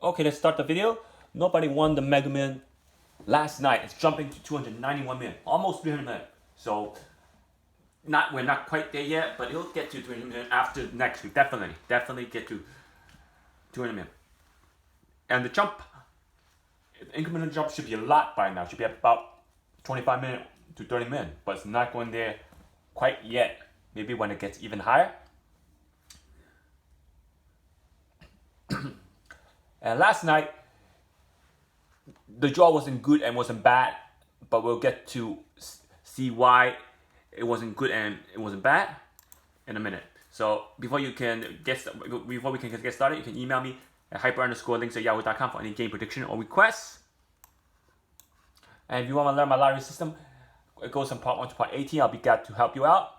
Okay, let's start the video. Nobody won the Mega Million last night. It's jumping to 291 million, almost 300 million. So we're not quite there yet, but it'll get to 300 million after next week. Definitely get to 200 million. And the jump, the incremental jump should be a lot by now. Should be at about 25 million to 30 million, but it's not going there quite yet. Maybe when it gets even higher. And last night, the draw wasn't good and wasn't bad, but we'll get to see why it wasn't good and it wasn't bad in a minute. So before we can get started, you can email me at hyper_links@yahoo.com for any game prediction or requests. And if you want to learn my lottery system, it goes from part 1 to part 18. I'll be glad to help you out.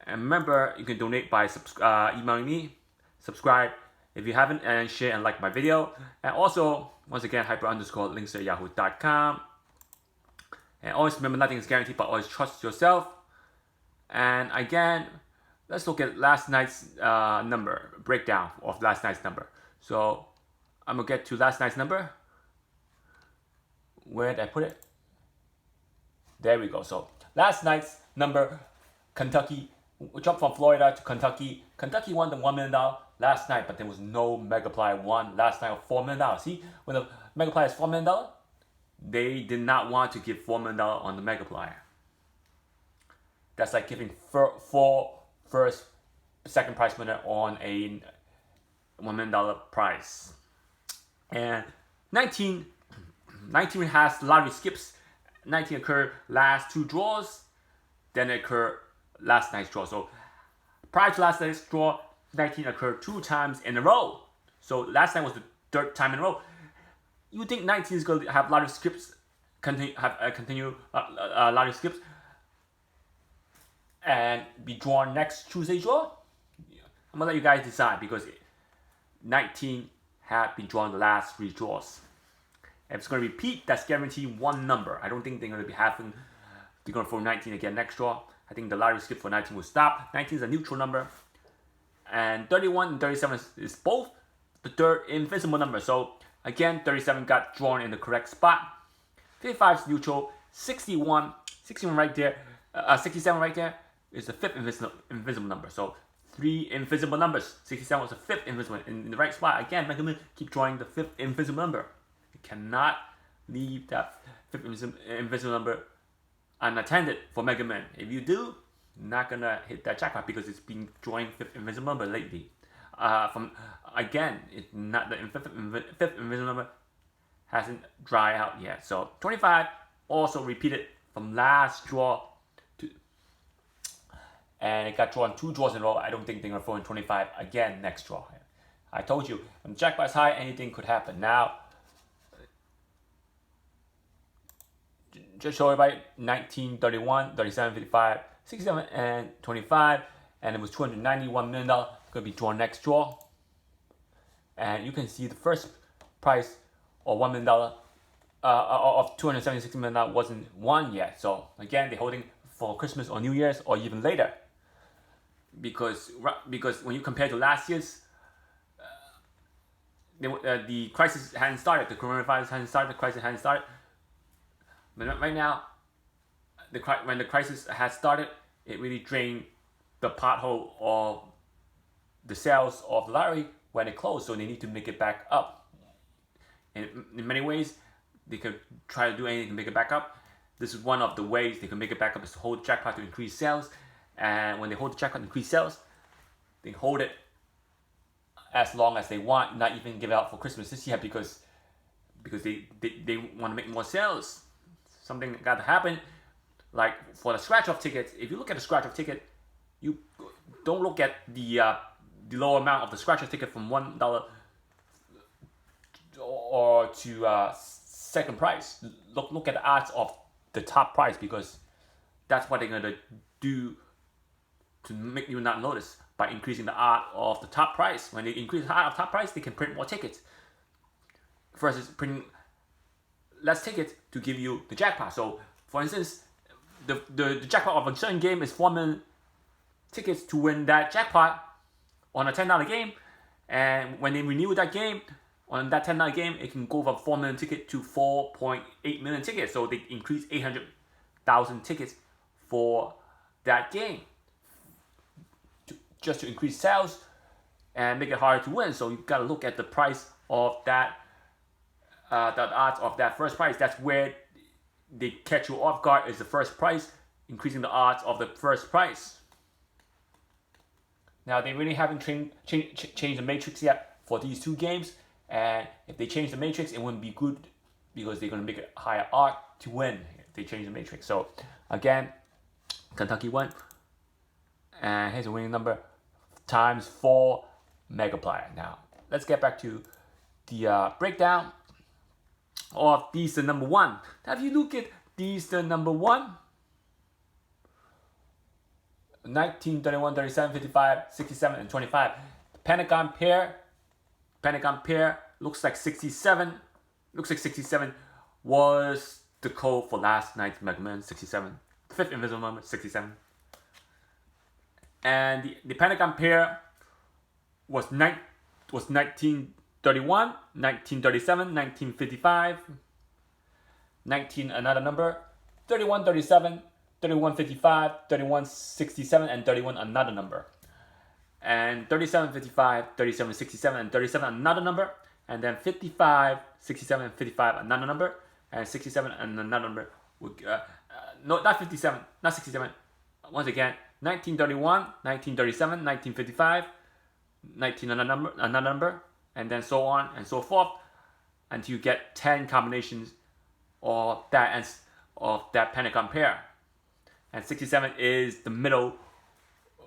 And remember, you can donate by emailing me, subscribe if you haven't, and share and like my video. And also, once again, hyper_links@yahoo.com. And always remember, nothing is guaranteed, but always trust yourself. And again, let's look at last night's breakdown of last night's number. So I'm gonna get to last night's number. Where did I put it? There we go. So last night's number, Kentucky, we jumped from Florida to Kentucky. Kentucky won the $1 million last night, but there was no Megaplier won last night of $4 million. See, when the Megaplier is $4 million, they did not want to give $4 million on the Megaplier. That's like giving four second prize winner on a $1 million prize. And 19 has lottery skips. 19 occurred last two draws, then it occurred last night's draw. So prior to last night's draw, 19 occurred 2 times in a row. So last night was the 3rd time in a row. You think 19 is going to have lottery skips, continue lottery skips, and be drawn next Tuesday draw? I'm gonna let you guys decide, because 19 have been drawn the last 3 draws. If it's going to repeat, that's guaranteed one number. I don't think they're going to they're going to throw 19 again next draw. I think the lottery skip for 19 will stop. 19 is a neutral number. And 31 and 37 is both the 3rd invisible number. So again, 37 got drawn in the correct spot. 55 is neutral. 61 right there. 67 right there is the 5th invisible number. So 3 invisible numbers. 67 was the 5th invisible in the right spot. Again, Mega Man keep drawing the 5th invisible number. You cannot leave that 5th invisible number unattended for Mega Man. If you do, not gonna hit that jackpot, because it's been drawing 5th invisible number lately. It's not the 5th invisible number hasn't dried out yet. So 25 also repeated from last draw and it got drawn 2 draws in a row. I don't think they're gonna throw in 25 again next draw. I told you, when the jackpot's high, anything could happen. Now, just show everybody 19, 31, 37, 55, 67, and 25, and it was $291 million going to be drawn next draw. And you can see the first prize of $1 million of $276 million wasn't won yet. So again, they're holding for Christmas or New Year's or even later, because when you compare to last year's, the crisis hadn't started, the coronavirus hadn't started, the crisis hadn't started. But right now, when the crisis has started, it really drained the pothole of the sales of the lottery when it closed. So they need to make it back up. And in many ways, they could try to do anything to make it back up. This is one of the ways they can make it back up, is to hold the jackpot to increase sales. And when they hold the jackpot to increase sales, they hold it as long as they want, not even give it out for Christmas this year, because they want to make more sales. Something got to happen. Like for the scratch-off tickets, if you look at the scratch-off ticket, you don't look at the lower amount of the scratch-off ticket from $1 or to second prize. Look at the odds of the top prize, because that's what they're gonna do to make you not notice, by increasing the odds of the top prize. When they increase the odds of top prize, they can print more tickets versus printing less tickets to give you the jackpot. So, for instance, the jackpot of a certain game is 4 million tickets to win that jackpot on a $10 game, and when they renew that game on that $10 game, it can go from 4 million tickets to 4.8 million tickets. So they increased 800,000 tickets for that game just to increase sales and make it harder to win. So you've got to look at the price of that, the odds of that first prize. That's where they catch you off guard, is the first prize, increasing the odds of the first prize. Now, they really haven't changed the matrix yet for these two games. And if they change the matrix, it wouldn't be good because they're going to make it higher odds to win if they change the matrix. So, again, Kentucky won. And here's the winning number times 4 Megaplier. Now, let's get back to the breakdown of Dster number 1. Now, if you look at Dster number 1, 19, 31, 37, 55, 67, and 25. Pentagon pair looks like 67. Looks like 67 was the code for last night's Mega Man. 67. Fifth Invincible number, 67. And the Pentagon pair was 1931, 1937, 1955, 19 another number, 3137, 3155, 3167, and 31 another number. And 3755, 3767, and 37 another number. And then 55, 67, and 55 another number. And 67 and another number. No, not 57, not 67. Once again, 1931, 1937, 1955, 19 another number, and then so on and so forth until you get 10 combinations of that Pentagon pair. And 67 is the middle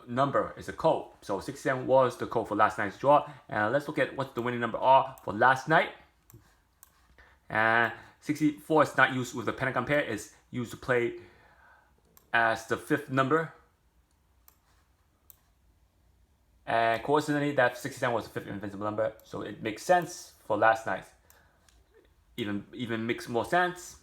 number, is a code. So 67 was the code for last night's draw. And let's look at what the winning number are for last night. And 64 is not used with the Pentagon pair. It's used to play as the 5th number. And coincidentally, that 67 was the 5th Invincible number. So it makes sense for last night. Even makes more sense.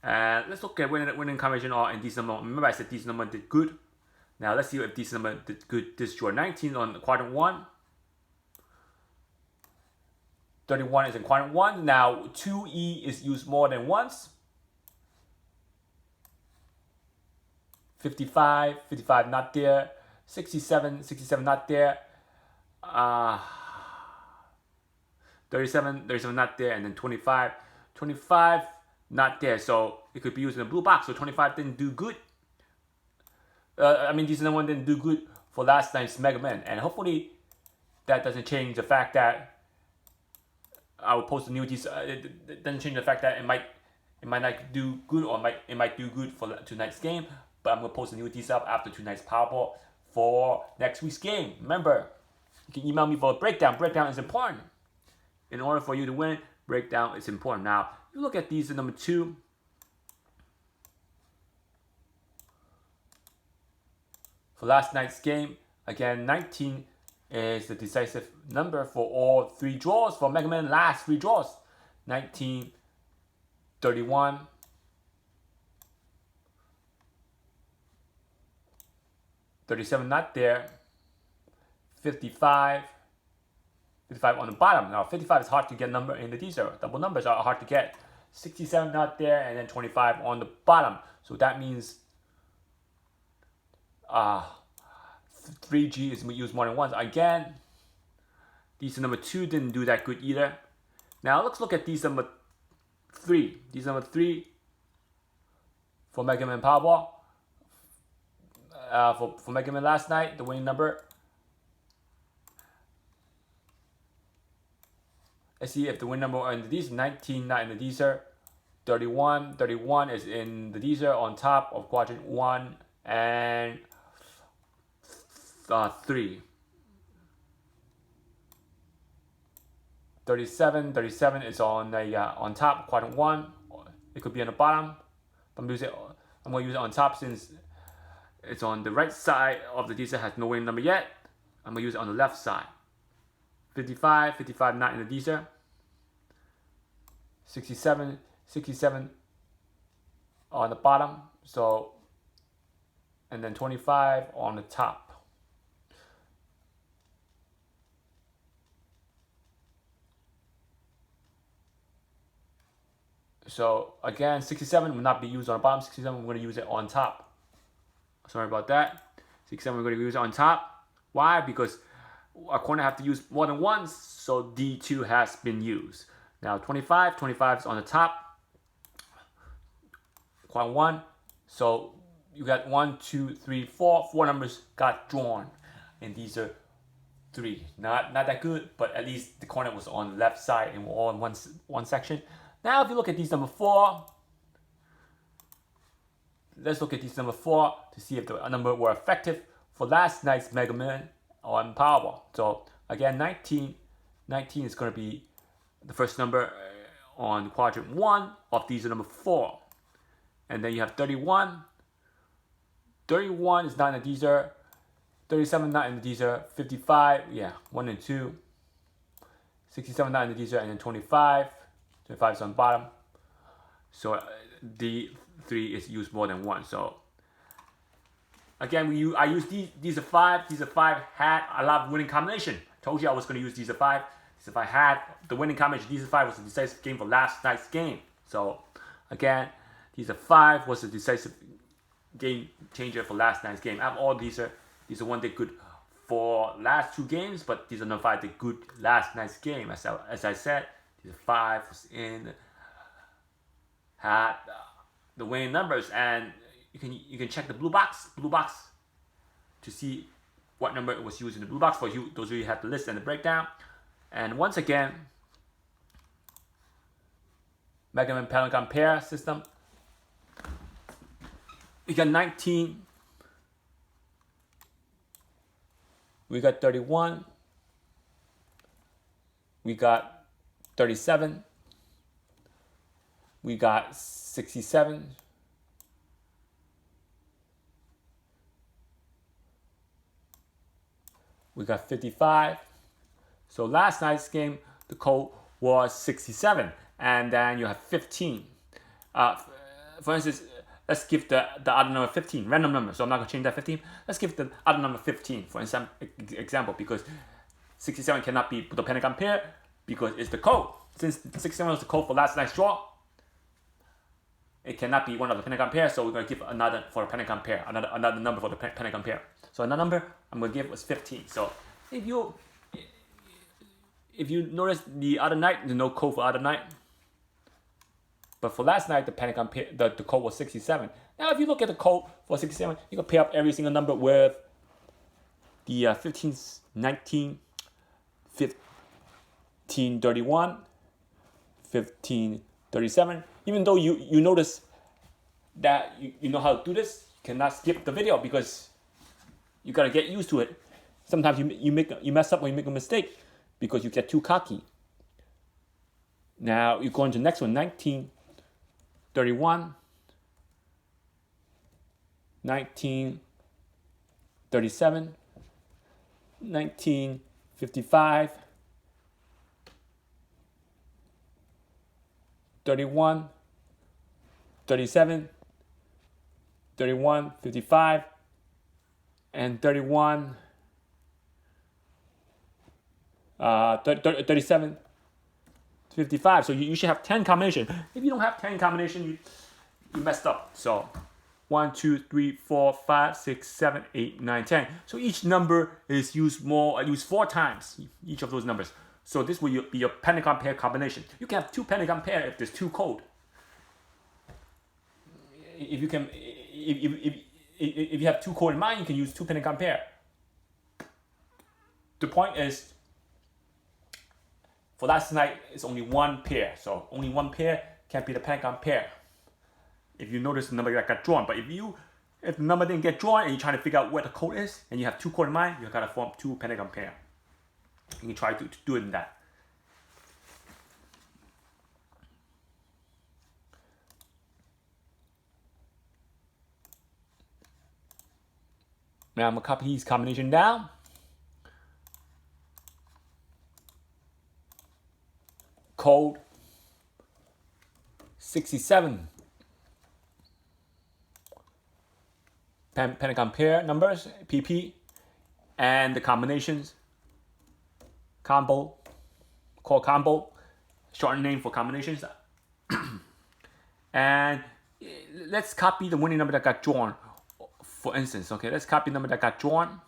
Let's look at winning combination are in Dster number. Remember I said Dster number did good. Now let's see if Dster number did good this draw. 19 on Quadrant 1. 31 is in Quadrant 1. Now 2E is used more than once. 55 not there. 67 not there. 37 not there. And then 25 not there. So it could be used in a blue box. So 25 didn't do good. Dster number 1 didn't do good for last night's Mega Man. And hopefully that doesn't change the fact that I will post a new Dster. It doesn't change the fact that it might not do good, or it might do good for tonight's game. But I'm going to post a new Dster up after tonight's Powerball for next week's game. Remember, you can email me for a breakdown. Breakdown is important. In order for you to win, breakdown is important. Now, if you look at Dster number 2, for last night's game, again, 19 is the decisive number for all 3 draws for Mega Man last 3 draws. 19, 31, 37 not there, 55 on the bottom. Now 55 is hard to get number in the Dster. Double numbers are hard to get. 67 not there, and then 25 on the bottom. So that means 3G is used more than once. Again, Dster number 2 didn't do that good either. Now let's look at Dster number 3. Dster number 3 for Mega Man Powerball. For Mega Man last night, the winning number. Let's see if the winning number are in the Dster. 19 not in the Dster. 31 is in the Dster on top of Quadrant 1 and 3. 37 is on top, Quadrant 1. It could be on the bottom. I'm going to use it on top since it's on the right side of the Dster, has no winning number yet. I'm going to use it on the left side. 55 not in the Dster. 67 on the bottom. So, and then 25 on the top. So again, 67 will not be used on the bottom. 67 we're going to use it on top. Sorry about that. 67 we're going to use it on top. Why? Because our corner have to use more than once, so D2 has been used. Now 25 is on the top. Quadrant 1. So you got 1, 2, 3, 4. 4 numbers got drawn, and these are 3. Not that good, but at least the corner was on the left side and we're all in one section. Now if you look at these number 4, let's look at these number 4 to see if the number were effective for last night's Mega Man on Powerball. So again, 19 is going to be the first number on quadrant 1 of these are number 4. And then you have 31. 31 is not in the Dster. 37 not in the Dster. 55, yeah, 1 and 2. 67 not in the Dster, and then 25. 25 is on the bottom. So D3 is used more than once. So again, I use Dster 5. Dster 5 had a lot of winning combination. Told you I was going to use Dster 5. Dster 5 had the winning combination. Dster 5 was the decisive game for last night's game. So again, Dster 5 was the decisive game changer for last night's game. Out of all Dster 1 did good for last 2 games, but Dster number 5 did good last night's game. As I said, Dster 5 was had the winning numbers, and you can check the blue box to see what number was used in the blue box for you. Those of you who have the list and the breakdown. And once again, Mega Man Pentagon pair system. We got 19. We got 31. We got 37. We got 67. We got 55. So last night's game, the code was 67. And then you have 15. For instance, let's give the other number 15, random number. So I'm not going to change that 15. Let's give the other number 15 for example, because 67 cannot be the pentagon pair because it's the code. Since 67 was the code for last night's draw, it cannot be one of the pentagon pair. So we're going to give another for the pentagon pair, another number for the pentagon pair. So another number I'm going to give was 15. So if you notice the other night, there's no code for other night. But for last night, the pentagon pair, the code was 67. Now, if you look at the code for 67, you can pair up every single number with the 15, 19, 15, 31, 15, 37. Even though you notice that you know how to do this, you cannot skip the video because you gotta get used to it. Sometimes you mess up when you make a mistake because you get too cocky. Now you go into the next one, 19, 31, 19, 37, 19, 55, 31, 37, 31, 55, and 31, 37, 55. So you should have 10 combinations. If you don't have 10 combinations, you messed up. So 1, 2, 3, 4, 5, 6, 7, 8, 9, 10. So each number is used 4 times, each of those numbers. So this will be your pentagon pair combination. You can have 2 pentagon pair if there's 2 code. If you have 2 code in mind, you can use 2 pentagon pair. The point is, for last night, it's only 1 pair. So only 1 pair can be the pentagon pair. If you notice the number that got drawn. But if the number didn't get drawn and you're trying to figure out where the code is, and you have 2 code in mind, you gotta form 2 pentagon pair. You can try to do it in that. Now I'm gonna copy these combination down. Code 67. Pentagon pair numbers, PP, and the combinations. Combo, called combo, short name for combinations. And let's copy the winning number that got drawn. For instance, okay, let's copy the number that got drawn.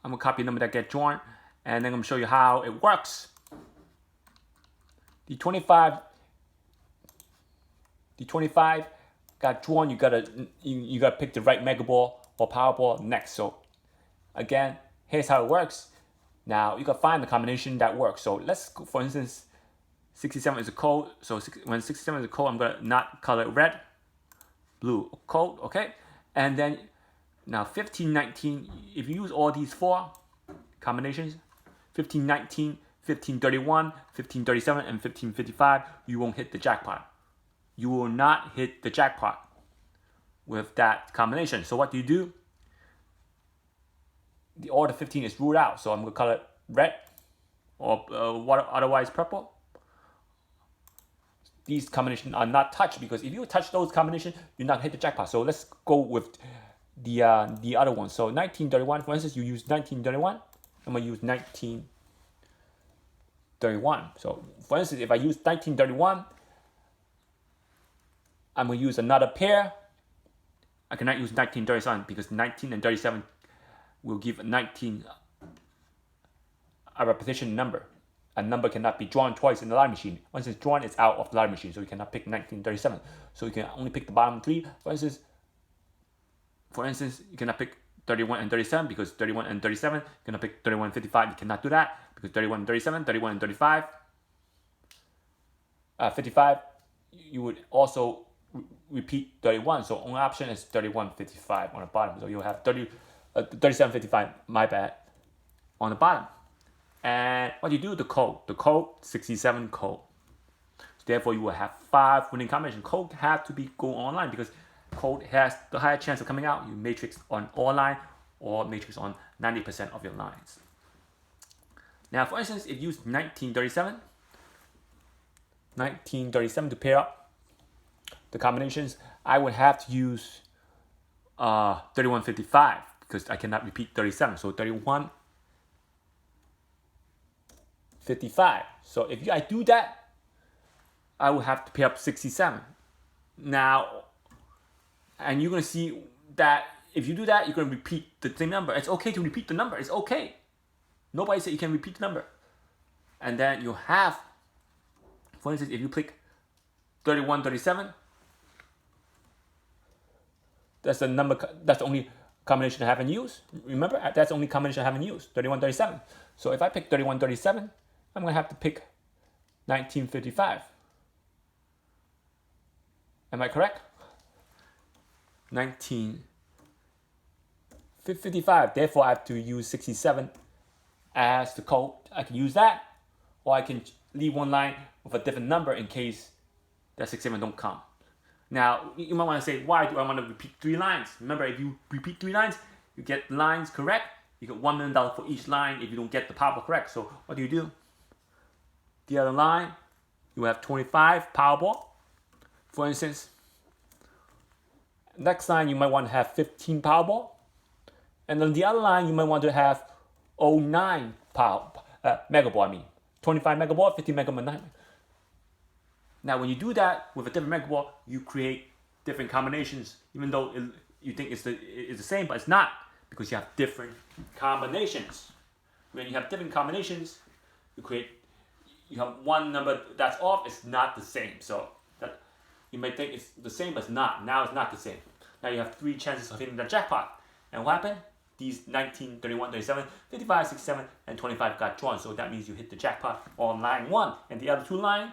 I'm gonna copy the number that got drawn, and then I'm gonna show you how it works. The 25 got drawn. You gotta pick the right Mega Ball or Powerball next. So again, here's how it works. Now you gotta find the combination that works. So let's go, for instance, 67 is a code. So when 67 is a code, I'm gonna not color it red, blue code. Okay, and then now 15, 19. If you use all these four combinations, 15, 19, 1531, 1537, and 1555, you won't hit the jackpot. You will not hit the jackpot with that combination. So what do? The order 15 is ruled out. So I'm going to color it red or otherwise purple. These combinations are not touched, because if you touch those combinations, you're not hit the jackpot. So let's go with the other one. So 1931, for instance, you use 1931. I'm going to use 1931. So for instance, if I use 1931, I'm going to use another pair. I cannot use 1937 because 19 and 37 will give 19 a repetition number. A number cannot be drawn twice in the lottery machine. Once it's drawn, it's out of the lottery machine, so you cannot pick 1937. So you can only pick the bottom three. For instance, you cannot pick 31 and 37 because 31 and 37. You cannot pick 31 and 55. You cannot do that because 31 and 37, 31 and 35, 55. You would also repeat 31. So only option is 31, 55 on the bottom. So you'll have 37, 55. My bad, on the bottom. And what you do, the code 67 code. So therefore, you will have 5 winning combinations. Code have to be go online because code has the higher chance of coming out. You matrix on all line or matrix on 90% of your lines. Now, for instance, if you use 1937 to pair up the combinations, I would have to use 3155 because I cannot repeat 37. So 3155. So if I do that, I will have to pair up 67. Now, and you're going to see that if you do that, you're going to repeat the same number. It's okay to repeat the number. It's okay. Nobody said you can repeat the number. And then you have, for instance, if you click 3137, that's the number. That's the only combination I haven't used. Remember, that's the only combination I haven't used. 3137. So if I pick 3137, I'm going to have to pick 1955. Am I correct? 1955. Therefore, I have to use 67 as the code. I can use that, or I can leave one line with a different number in case that 67 don't come. Now, you might want to say, why do I want to repeat 3 lines? Remember, if you repeat 3 lines, you get lines correct. You get $1 million for each line if you don't get the Powerball correct. So what do? The other line, you have 25 Powerball. For instance, next line you might want to have 15 Powerball. And then the other line you might want to have 09 Mega Ball. 25 Mega Ball, 15 Mega Ball, 9. Now when you do that with a different Mega Ball, you create different combinations, even though you think it's the same, but it's not, because you have different combinations. When you have different combinations, you have one number that's off, it's not the same. So that you may think it's the same, but it's not. Now it's not the same. Now you have 3 chances of hitting the jackpot. And what happened? These 19, 31, 37, 55, 67, and 25 got drawn. So that means you hit the jackpot on line 1. And the other 2 lines,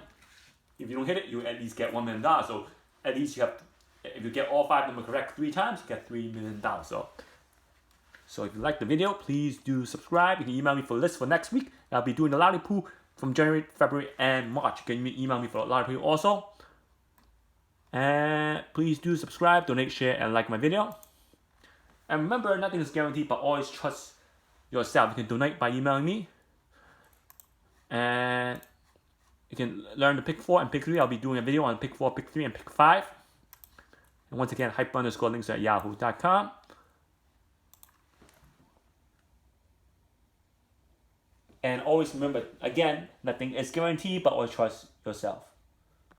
if you don't hit it, you at least get $1 million. So at least you have, if you get all 5 numbers correct 3 times, you get $3 million. So if you like the video, please do subscribe. You can email me for a list for next week. I'll be doing the lottery pool from January, February, and March. You can email me for a lottery pool also. And please do subscribe, donate, share, and like my video. And remember, nothing is guaranteed, but always trust yourself. You can donate by emailing me. And you can learn the pick 4 and pick 3. I'll be doing a video on pick 4, pick 3, and pick 5. And once again, hype_links@yahoo.com. And always remember, again, nothing is guaranteed, but always trust yourself.